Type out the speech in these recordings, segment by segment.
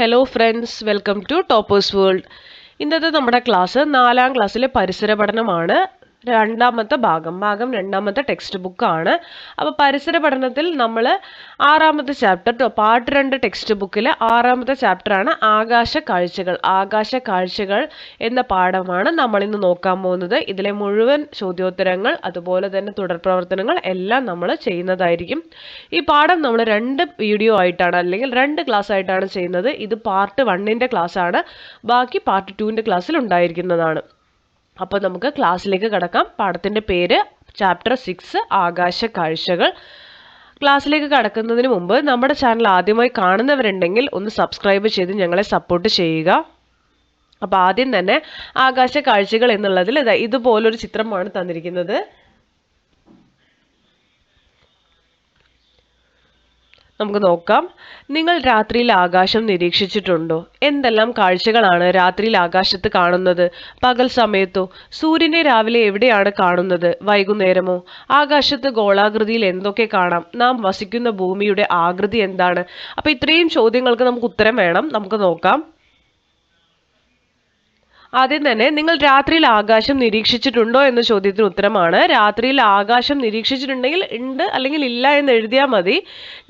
Hello friends, welcome to toppers world. ഇന്നത്തെ നമ്മുടെ class 4ാം ക്ലാസ്സിലെ പരിസര പഠനമാണ്. രണ്ടാമത്തെ രണ്ടാമത്തെ ടെക്സ്റ്റ് ബുക്കാണ്. അപ്പോൾ പരിസര പഠനത്തിൽ നമ്മൾ 6ാമത്തെ ചാപ്റ്റർ പാർട്ട് 2 ടെക്സ്റ്റ് ബുക്കിലെ 6ാമത്തെ ചാപ്റ്ററാണ് ആകാശ കാഴ്ചകൾ എന്ന പാഠമാണ് നമ്മൾ ഇന്ന് നോക്കാൻ പോകുന്നത്. ഇതിലെ മുഴുവൻ ചോദ്യോത്തരങ്ങൾ അതുപോലെ തന്നെ തുടർ പ്രവർത്തനങ്ങൾ എല്ലാം നമ്മൾ ചെയ്യുന്നതായിരിക്കും. ഈ പാഠം നമ്മൾ 2 വീഡിയോ ആയിട്ടാണ് അല്ലെങ്കിൽ 2 ക്ലാസ് ആയിട്ടാണ് ചെയ്യുന്നത്. ഇത് പാർട്ട് 1ന്റെ ക്ലാസ് ആണ്, ബാക്കി പാർട്ട് 2ന്റെ ക്ലാസ്സിൽ ഉണ്ടായിരിക്കുന്നതാണ്. അപ്പോൾ നമുക്ക് ക്ലാസ്സിലേക്ക് കടക്കാം. പാഠത്തിൻ്റെ പേര് ചാപ്റ്റർ 6 ആകാശ കാഴ്ചകൾ. ക്ലാസ്സിലേക്ക് കടക്കുന്നതിന് മുമ്പ് നമ്മുടെ ചാനൽ ആദ്യമായി കാണുന്നവരുണ്ടെങ്കിൽ ഒന്ന് സബ്സ്ക്രൈബ് ചെയ്ത് ഞങ്ങളെ സപ്പോർട്ട് ചെയ്യുക. അപ്പോൾ ആദ്യം തന്നെ ആകാശ കാഴ്ചകൾ എന്നുള്ളതിൽ ഇതുപോലൊരു ചിത്രമാണ് തന്നിരിക്കുന്നത്. നമുക്ക് നോക്കാം. നിങ്ങൾ രാത്രിയിൽ ആകാശം നിരീക്ഷിച്ചിട്ടുണ്ടോ? എന്തെല്ലാം കാഴ്ചകളാണ് രാത്രിയിൽ ആകാശത്ത് കാണുന്നത്? പകൽ സമയത്തോ? സൂര്യനെ രാവിലെ എവിടെയാണ് കാണുന്നത്? വൈകുന്നേരമോ? ആകാശത്ത് ഗോളാകൃതിയിൽ എന്തൊക്കെ കാണാം? നാം വസിക്കുന്ന ഭൂമിയുടെ ആകൃതി എന്താണ്? അപ്പോൾ ഇത്രയും ചോദ്യങ്ങൾക്ക് നമുക്ക് ഉത്തരം വേണം. നമുക്ക് നോക്കാം. ആദ്യം തന്നെ നിങ്ങൾ രാത്രിയിൽ ആകാശം നിരീക്ഷിച്ചിട്ടുണ്ടോ എന്ന ചോദ്യത്തിന് ഉത്തരമാണ് രാത്രിയിൽ ആകാശം നിരീക്ഷിച്ചിട്ടുണ്ടെങ്കിൽ ഉണ്ട് അല്ലെങ്കിൽ ഇല്ല എന്ന് എഴുതിയാൽ മതി.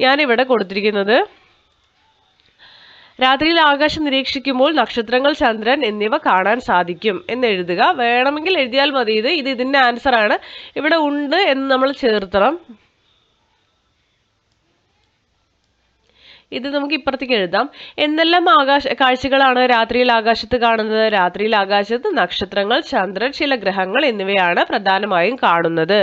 ഞാനിവിടെ കൊടുത്തിരിക്കുന്നത് രാത്രിയിൽ ആകാശം നിരീക്ഷിക്കുമ്പോൾ നക്ഷത്രങ്ങൾ, ചന്ദ്രൻ എന്നിവ കാണാൻ സാധിക്കും എന്ന് എഴുതുക. വേണമെങ്കിൽ എഴുതിയാൽ മതി. ഇതിന്റെ ആൻസർ ആണ്. ഇവിടെ ഉണ്ട് എന്ന് നമ്മൾ ചേർത്തണം. ഇത് നമുക്ക് ഇപ്പുറത്തേക്ക് എഴുതാം. എന്തെല്ലാം കാഴ്ചകളാണ് രാത്രിയിൽ ആകാശത്ത് കാണുന്നത്? രാത്രിയിൽ ആകാശത്ത് നക്ഷത്രങ്ങൾ, ചന്ദ്രൻ, ചില ഗ്രഹങ്ങൾ എന്നിവയാണ് പ്രധാനമായും കാണുന്നത്.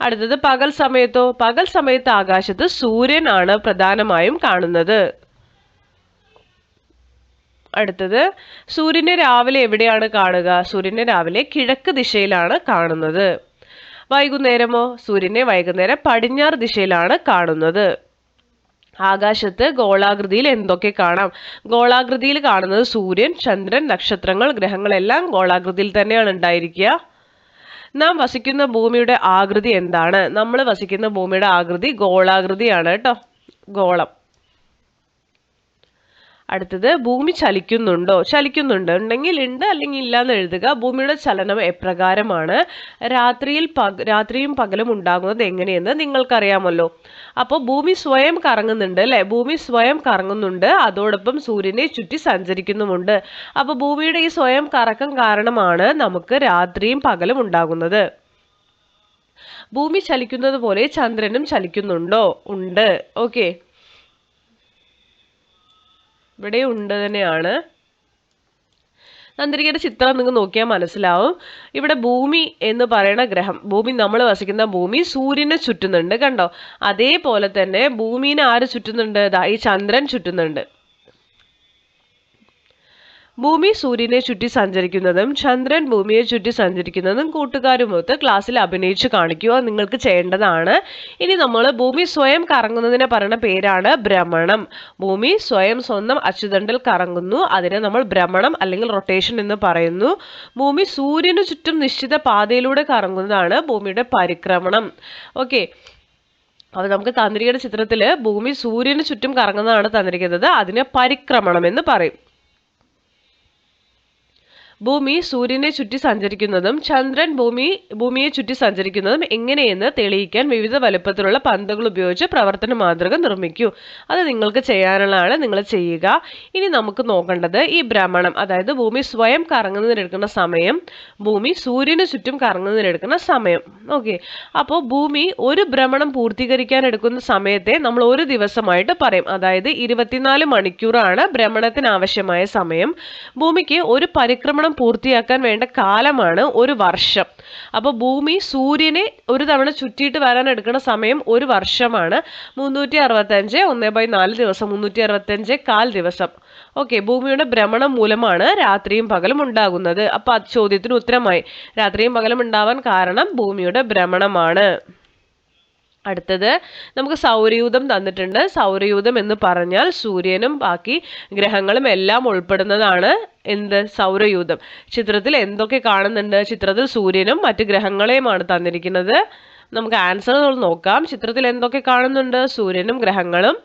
അടുത്തത് പകൽ സമയത്തോ? പകൽ സമയത്ത് ആകാശത്ത് സൂര്യൻ ആണ് പ്രധാനമായും കാണുന്നത്. അടുത്തത് സൂര്യനെ രാവിലെ എവിടെയാണ് കാണുക? സൂര്യനെ രാവിലെ കിഴക്ക് ദിശയിലാണ് കാണുന്നത്. വൈകുന്നേരമോ? സൂര്യനെ വൈകുന്നേരം പടിഞ്ഞാറ് ദിശയിലാണ് കാണുന്നത്. ആകാശത്ത് ഗോളാകൃതിയിൽ എന്തൊക്കെ കാണാം? ഗോളാകൃതിയിൽ കാണുന്നത് സൂര്യൻ, ചന്ദ്രൻ, നക്ഷത്രങ്ങൾ, ഗ്രഹങ്ങളെല്ലാം ഗോളാകൃതിയിൽ തന്നെയാണ് ഉണ്ടായിരിക്കുക. നാം വസിക്കുന്ന ഭൂമിയുടെ ആകൃതി എന്താണ്? നമ്മൾ വസിക്കുന്ന ഭൂമിയുടെ ആകൃതി ഗോളാകൃതിയാണ് കേട്ടോ, ഗോളം. അടുത്തത് ഭൂമി ചലിക്കുന്നുണ്ടോ? ഉണ്ടെങ്കിൽ ഉണ്ട് അല്ലെങ്കിൽ ഇല്ല എന്ന് എഴുതുക. ഭൂമിയുടെ ചലനം എപ്രകാരമാണ്? രാത്രിയും പകലും ഉണ്ടാകുന്നത് എങ്ങനെയെന്ന് നിങ്ങൾക്കറിയാമല്ലോ. അപ്പോൾ ഭൂമി സ്വയം കറങ്ങുന്നുണ്ട് അല്ലെ? ഭൂമി സ്വയം കറങ്ങുന്നുണ്ട്, അതോടൊപ്പം സൂര്യനെ ചുറ്റി സഞ്ചരിക്കുന്നുമുണ്ട്. അപ്പോൾ ഭൂമിയുടെ ഈ സ്വയം കറക്കം കാരണമാണ് നമുക്ക് രാത്രിയും പകലും ഉണ്ടാകുന്നത്. ഭൂമി ചലിക്കുന്നത് പോലെ ചന്ദ്രനും ചലിക്കുന്നുണ്ടോ? ഉണ്ട്. ഓക്കെ, ഇവിടെ ഉണ്ട് തന്നെയാണ്. തന്നിരിക്കുന്ന ചിത്രം നിങ്ങൾ നോക്കിയാൽ മനസ്സിലാവും. ഇവിടെ ഭൂമി എന്ന് പറയുന്ന ഗ്രഹം, നമ്മൾ വസിക്കുന്ന ഭൂമി സൂര്യനെ ചുറ്റുന്നുണ്ട്, കണ്ടോ? അതേപോലെ തന്നെ ഭൂമിനെ ആര് ചുറ്റുന്നുണ്ട്? ഈ ചന്ദ്രൻ ചുറ്റുന്നുണ്ട്. ഭൂമി സൂര്യനെ ചുറ്റി സഞ്ചരിക്കുന്നതും ചന്ദ്രൻ ഭൂമിയെ ചുറ്റി സഞ്ചരിക്കുന്നതും കൂട്ടുകാരുമൊത്ത് ക്ലാസ്സിൽ അഭിനയിച്ച് കാണിക്കുക നിങ്ങൾക്ക് ചെയ്യേണ്ടതാണ്. ഇനി നമ്മൾ ഭൂമി സ്വയം കറങ്ങുന്നതിനെ പറയുന്ന പേരാണ് ഭ്രമണം. ഭൂമി സ്വന്തം അച്ചുതണ്ടിൽ കറങ്ങുന്നു, അതിനെ നമ്മൾ ഭ്രമണം അല്ലെങ്കിൽ റൊട്ടേഷൻ എന്ന് പറയുന്നു. ഭൂമി സൂര്യന് ചുറ്റും നിശ്ചിത പാതയിലൂടെ കറങ്ങുന്നതാണ് ഭൂമിയുടെ പരിക്രമണം. ഓക്കെ, അപ്പോൾ നമുക്ക് തന്നിരിക്കുന്ന ചിത്രത്തില് ഭൂമി സൂര്യന് ചുറ്റും കറങ്ങുന്നതാണ് തന്നിരിക്കുന്നത്. അതിനെ പരിക്രമണം എന്ന് പറയും. ഭൂമി സൂര്യനെ ചുറ്റി സഞ്ചരിക്കുന്നതും ചന്ദ്രൻ ഭൂമിയെ ചുറ്റി സഞ്ചരിക്കുന്നതും എങ്ങനെയെന്ന് തെളിയിക്കാൻ വിവിധ വലുപ്പത്തിലുള്ള പന്തുകൾ ഉപയോഗിച്ച് പ്രവർത്തന മാതൃക നിർമ്മിക്കൂ. അത് നിങ്ങൾക്ക് ചെയ്യാനുള്ളതാണ്, നിങ്ങൾ ചെയ്യുക. ഇനി നമുക്ക് നോക്കേണ്ടത് ഈ ഭ്രമണം, അതായത് ഭൂമി സ്വയം കറങ്ങുന്നതിനെടുക്കുന്ന സമയം, ഭൂമി സൂര്യന് ചുറ്റും കറങ്ങുന്നതിനെടുക്കുന്ന സമയം. ഓക്കെ, അപ്പോൾ ഭൂമി ഒരു ഭ്രമണം പൂർത്തീകരിക്കാൻ എടുക്കുന്ന സമയത്തെ നമ്മൾ ഒരു ദിവസമായിട്ട് പറയും. അതായത് 24 മണിക്കൂറാണ് ഭ്രമണത്തിന് ആവശ്യമായ സമയം. ഭൂമിക്ക് ഒരു പരിക്രമണം പൂർത്തിയാക്കാൻ വേണ്ട കാലമാണ് ഒരു വർഷം. അപ്പോൾ ഭൂമി സൂര്യനെ ഒരു തവണ ചുറ്റിയിട്ട് വരാൻ എടുക്കുന്ന സമയം ഒരു വർഷമാണ്. 365 1/4 ദിവസം, 365 1/4 ദിവസം. ഓക്കെ, ഭൂമിയുടെ ഭ്രമണം മൂലമാണ് രാത്രിയും പകലും ഉണ്ടാകുന്നത്. അപ്പൊ ആ ചോദ്യത്തിന് ഉത്തരമായി. രാത്രിയും പകലും ഉണ്ടാവാൻ കാരണം ഭൂമിയുടെ ഭ്രമണമാണ്. അടുത്തത് നമുക്ക് സൗരയൂഥം തന്നിട്ടുണ്ട്. സൗരയൂഥം എന്ന് പറഞ്ഞാൽ സൂര്യനും ബാക്കി ഗ്രഹങ്ങളും എല്ലാം ഉൾപ്പെടുന്നതാണ് സൗരയൂഥം. ചിത്രത്തിൽ എന്തൊക്കെ കാണുന്നുണ്ട്? ചിത്രത്തിൽ സൂര്യനും മറ്റ് ഗ്രഹങ്ങളെയുമാണ് തന്നിരിക്കുന്നത്. നമുക്ക് ആൻസർ നോക്കാം. ചിത്രത്തിൽ എന്തൊക്കെ കാണുന്നുണ്ട്? സൂര്യനും ഗ്രഹങ്ങളും.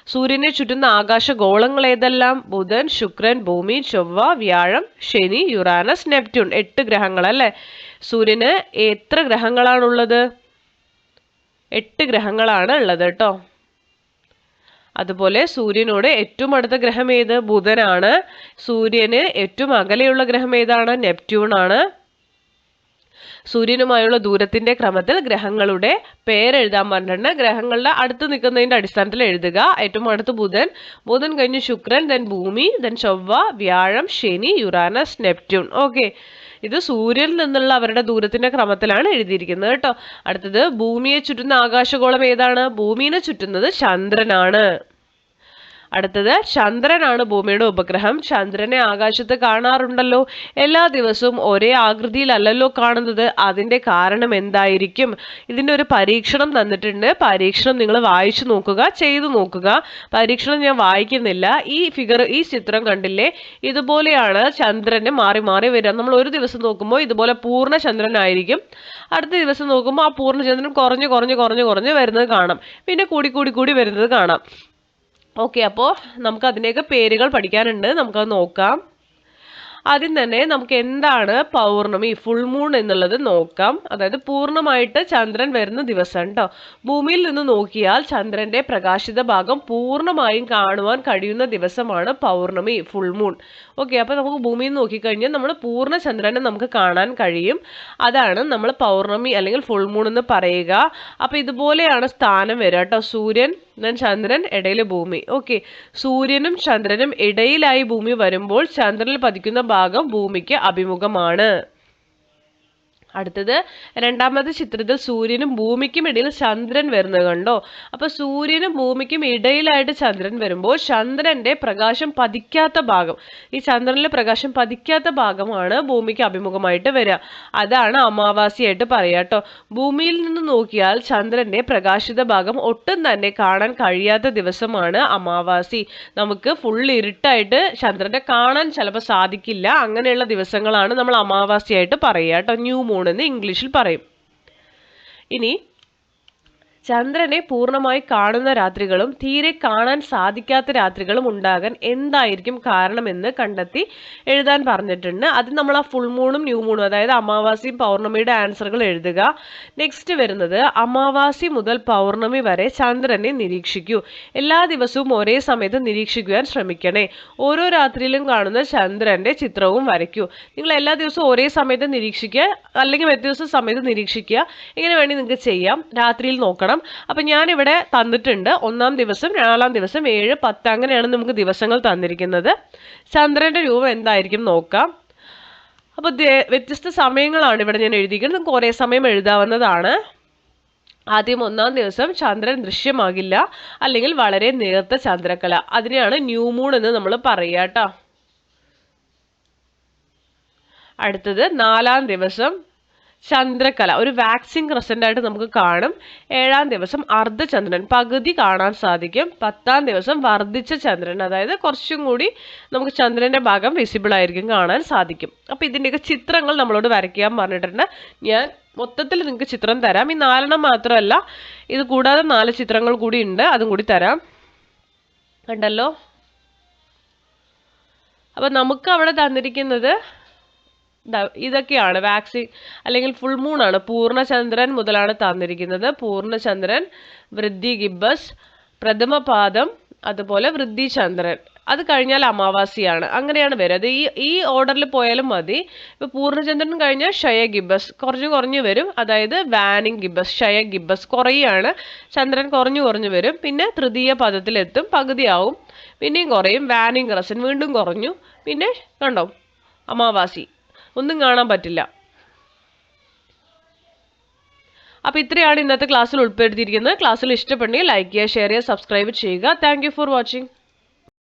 സൂര്യനെ ചുറ്റുന്ന ആകാശഗോളങ്ങൾ ഏതെല്ലാം? ബുധൻ, ശുക്രൻ, ഭൂമി, ചൊവ്വ, വ്യാഴം, ശനി, യുറാനസ്, നെപ്റ്റ്യൂൺ. 8 ഗ്രഹങ്ങൾ അല്ലേ? സൂര്യന് എത്ര ഗ്രഹങ്ങളാണുള്ളത്? 8 ഗ്രഹങ്ങളാണ് ഉള്ളത് കേട്ടോ. അതുപോലെ സൂര്യനോട് ഏറ്റവും അടുത്ത ഗ്രഹം ഏത്? ബുധനാണ്. സൂര്യന് ഏറ്റവും അകലെയുള്ള ഗ്രഹം ഏതാണ്? നെപ്റ്റ്യൂൺ ആണ്. സൂര്യനുമായുള്ള ദൂരത്തിന്റെ ക്രമത്തിൽ ഗ്രഹങ്ങളുടെ പേരെഴുതാൻ പറഞ്ഞിട്ടുണ്ട്. ഗ്രഹങ്ങളുടെ അടുത്ത് നിൽക്കുന്നതിന്റെ അടിസ്ഥാനത്തിൽ എഴുതുക. ഏറ്റവും അടുത്ത് ബുധൻ, ബുധൻ കഴിഞ്ഞ് ശുക്രൻ, ദെൻ ഭൂമി, ദെൻ ചൊവ്വ, വ്യാഴം, ശനി, യുറാനസ്, നെപ്റ്റ്യൂൺ. ഓക്കെ, ഇത് സൂര്യനിൽ നിന്നുള്ള അവരുടെ ദൂരത്തിന്റെ ക്രമത്തിലാണ് എഴുതിയിരിക്കുന്നത് കേട്ടോ. അടുത്തത് ഭൂമിയെ ചുറ്റുന്ന ആകാശഗോളം ഏതാണ്? ഭൂമിയെ ചുറ്റുന്നത് ചന്ദ്രനാണ്. അടുത്തത് ചന്ദ്രനാണ് ഭൂമിയുടെ ഉപഗ്രഹം. ചന്ദ്രനെ ആകാശത്ത് കാണാറുണ്ടല്ലോ. എല്ലാ ദിവസവും ഒരേ ആകൃതിയിലല്ലല്ലോ കാണുന്നത്. അതിന്റെ കാരണം എന്തായിരിക്കും? ഇതിന്റെ ഒരു പരീക്ഷണം തന്നിട്ടുണ്ട്. പരീക്ഷണം നിങ്ങൾ വായിച്ചു നോക്കുക, ചെയ്തു നോക്കുക. പരീക്ഷണം ഞാൻ വായിക്കുന്നില്ല. ഈ ചിത്രം കണ്ടില്ലേ? ഇതുപോലെയാണ് ചന്ദ്രന് മാറി മാറി വരിക. നമ്മൾ ഒരു ദിവസം നോക്കുമ്പോൾ ഇതുപോലെ പൂർണ്ണ ചന്ദ്രനായിരിക്കും. അടുത്ത ദിവസം നോക്കുമ്പോൾ ആ പൂർണ്ണചന്ദ്രൻ കുറഞ്ഞ് കുറഞ്ഞ് കുറഞ്ഞ് കുറഞ്ഞ് വരുന്നത് കാണാം. പിന്നെ കൂടി കൂടി കൂടി വരുന്നത് കാണാം. ഓക്കെ, അപ്പോൾ നമുക്ക് അതിൻ്റെയൊക്കെ പേരുകൾ പഠിക്കാനുണ്ട്. നമുക്കത് നോക്കാം. ആദ്യം തന്നെ നമുക്ക് എന്താണ് പൗർണമി, ഫുൾ മൂൺ എന്നുള്ളത് നോക്കാം. അതായത് പൂർണ്ണമായിട്ട് ചന്ദ്രൻ വരുന്ന ദിവസം കേട്ടോ. ഭൂമിയിൽ നിന്ന് നോക്കിയാൽ ചന്ദ്രന്റെ പ്രകാശിത ഭാഗം പൂർണ്ണമായും കാണുവാൻ കഴിയുന്ന ദിവസമാണ് പൗർണമി, ഫുൾ മൂൺ. ഓക്കെ, അപ്പോൾ നമുക്ക് ഭൂമിയിൽ നിന്ന് നോക്കിക്കഴിഞ്ഞാൽ നമ്മൾ പൂർണ്ണ ചന്ദ്രനെ നമുക്ക് കാണാൻ കഴിയും. അതാണ് നമ്മൾ പൗർണമി അല്ലെങ്കിൽ ഫുൾ മൂൺ എന്ന് പറയുക. അപ്പോൾ ഇതുപോലെയാണ് സ്ഥാനം വരിക കേട്ടോ. സൂര്യൻ, ചന്ദ്രൻ, ഇടയിൽ ഭൂമി. ഓക്കെ, സൂര്യനും ചന്ദ്രനും ഇടയിലായി ഭൂമി വരുമ്പോൾ ചന്ദ്രനിൽ പതിക്കുന്ന ഭാഗം ഭൂമിക്ക് അഭിമുഖമാണ്. അടുത്തത് രണ്ടാമത്തെ ചിത്രത്തിൽ സൂര്യനും ഭൂമിക്കും ഇടയിൽ ചന്ദ്രൻ വരുന്നത് കണ്ടോ. അപ്പൊ സൂര്യനും ഭൂമിക്കും ഇടയിലായിട്ട് ചന്ദ്രൻ വരുമ്പോൾ ചന്ദ്രന്റെ പ്രകാശം പതിക്കാത്ത ഭാഗം, ഈ ചന്ദ്രനിലെ പ്രകാശം പതിക്കാത്ത ഭാഗമാണ് ഭൂമിക്ക് അഭിമുഖമായിട്ട് വരിക. അതാണ് അമാവാസിയായിട്ട് പറയാ കേട്ടോ. ഭൂമിയിൽ നിന്ന് നോക്കിയാൽ ചന്ദ്രന്റെ പ്രകാശിത ഭാഗം ഒട്ടും തന്നെ കാണാൻ കഴിയാത്ത ദിവസമാണ് അമാവാസി. നമുക്ക് ഫുൾ ഇരുട്ടായിട്ട് ചന്ദ്രനെ കാണാൻ ചിലപ്പോൾ സാധിക്കില്ല. അങ്ങനെയുള്ള ദിവസങ്ങളാണ് നമ്മൾ അമാവാസിയായിട്ട് പറയുക കേട്ടോ. ന്യൂ മൂൺ എന്ന് ഇംഗ്ലീഷിൽ പറയും. ഇനി ചന്ദ്രനെ പൂർണ്ണമായി കാണുന്ന രാത്രികളും തീരെ കാണാൻ സാധിക്കാത്ത രാത്രികളും ഉണ്ടാകാൻ എന്തായിരിക്കും കാരണമെന്ന് കണ്ടെത്തി എഴുതാൻ പറഞ്ഞിട്ടുണ്ട്. അത് നമ്മൾ ആ ഫുൾ മൂണും ന്യൂ മൂണും, അതായത് അമാവാസിയും പൗർണമിയുടെ ആൻസറുകൾ എഴുതുക. നെക്സ്റ്റ് വരുന്നത് അമാവാസി മുതൽ പൗർണമി വരെ ചന്ദ്രനെ നിരീക്ഷിക്കൂ. എല്ലാ ദിവസവും ഒരേ സമയത്ത് നിരീക്ഷിക്കുവാൻ ശ്രമിക്കണേ. ഓരോ രാത്രിയിലും കാണുന്ന ചന്ദ്രന്റെ ചിത്രവും വരയ്ക്കൂ. നിങ്ങൾ എല്ലാ ദിവസവും ഒരേ സമയത്ത് നിരീക്ഷിക്കുക, അല്ലെങ്കിൽ വ്യത്യസ്ത സമയത്ത് നിരീക്ഷിക്കുക. ഇങ്ങനെ വേണ്ടി നിങ്ങൾക്ക് ചെയ്യാം. രാത്രിയിൽ നോക്കണം. അപ്പൊ ഞാനിവിടെ തന്നിട്ടുണ്ട് 1-ാം ദിവസം, 4-ാം ദിവസം, 7, 10 അങ്ങനെയാണ് നമുക്ക് ദിവസങ്ങൾ തന്നിരിക്കുന്നത്. ചന്ദ്രന്റെ രൂപം എന്തായിരിക്കും നോക്കാം. അപ്പൊ വ്യത്യസ്ത സമയങ്ങളാണ് ഇവിടെ ഞാൻ എഴുതിയിരിക്കുന്നത്. നിങ്ങൾക്ക് ഒരേ സമയം എഴുതാവുന്നതാണ്. ആദ്യം 1-ാം ദിവസം ചന്ദ്രൻ ദൃശ്യമാകില്ല, അല്ലെങ്കിൽ വളരെ നേർത്ത ചന്ദ്രക്കല. അതിനെയാണ് ന്യൂ മൂൺ എന്ന് നമ്മൾ പറയുക കേട്ടോ. അടുത്തത് 4-ാം ദിവസം ചന്ദ്രക്കല, ഒരു വാക്സിൻ ക്രസന്റ് ആയിട്ട് നമുക്ക് കാണും. 7-ാം ദിവസം അർദ്ധചന്ദ്രൻ, പകുതി കാണാൻ സാധിക്കും. 10-ാം ദിവസം വർദ്ധിച്ച ചന്ദ്രൻ, അതായത് കുറച്ചും കൂടി നമുക്ക് ചന്ദ്രന്റെ ഭാഗം വിസിബിൾ ആയിരിക്കും, കാണാൻ സാധിക്കും. അപ്പൊ ഇതിന്റെയൊക്കെ ചിത്രങ്ങൾ നമ്മളോട് വരയ്ക്കാൻ പറഞ്ഞിട്ടുണ്ട്. ഞാൻ മൊത്തത്തിൽ നിങ്ങൾക്ക് ചിത്രം തരാം. ഈ 4 മാത്രമല്ല, ഇത് കൂടാതെ 4 ചിത്രങ്ങൾ കൂടി ഉണ്ട്, അതും കൂടി തരാം. കണ്ടല്ലോ. അപ്പൊ നമുക്ക് അവിടെ തന്നിരിക്കുന്നത് ഇതൊക്കെയാണ്. വാക്സിൻ അല്ലെങ്കിൽ ഫുൾ മൂൺ ആണ്. പൂർണ്ണചന്ദ്രൻ മുതലാണ് തന്നിരിക്കുന്നത്. പൂർണ്ണചന്ദ്രൻ, വൃദ്ധി ഗിബ്ബസ്, പ്രഥമപാദം, അതുപോലെ വൃദ്ധി ചന്ദ്രൻ. അത് കഴിഞ്ഞാൽ അമാവാസിയാണ്. അങ്ങനെയാണ് വരും. അത് ഈ ഓർഡറിൽ പോയാലും മതി. ഇപ്പൊ പൂർണ്ണചന്ദ്രൻ കഴിഞ്ഞാൽ ക്ഷയ ഗിബ്ബസ്, കുറഞ്ഞു കുറഞ്ഞു വരും. അതായത് വാനിങ് ഗിബ്ബസ്, ക്ഷയ ഗിബ്ബസ് കുറയാണ്. ചന്ദ്രൻ കുറഞ്ഞു കുറഞ്ഞു വരും. പിന്നെ തൃതീയ പദത്തിലെത്തും, പകുതിയാവും. പിന്നെയും കുറയും. വാനിങ് ക്രസൻ വീണ്ടും കുറഞ്ഞു. പിന്നെ കണ്ടോ അമാവാസി, ഒന്നും കാണാൻ പറ്റില്ല. അപ്പൊ ഇത്രയാണ് ഇന്നത്തെ ക്ലാസ്സിൽ ഉൾപ്പെടുത്തിയിരിക്കുന്നത്. ക്ലാസ്സിൽ ഇഷ്ടപ്പെട്ടെങ്കിൽ ലൈക്ക് ചെയ്യുക, ഷെയർ ചെയ്യുക, സബ്സ്ക്രൈബ് ചെയ്യുക. Thank you for watching.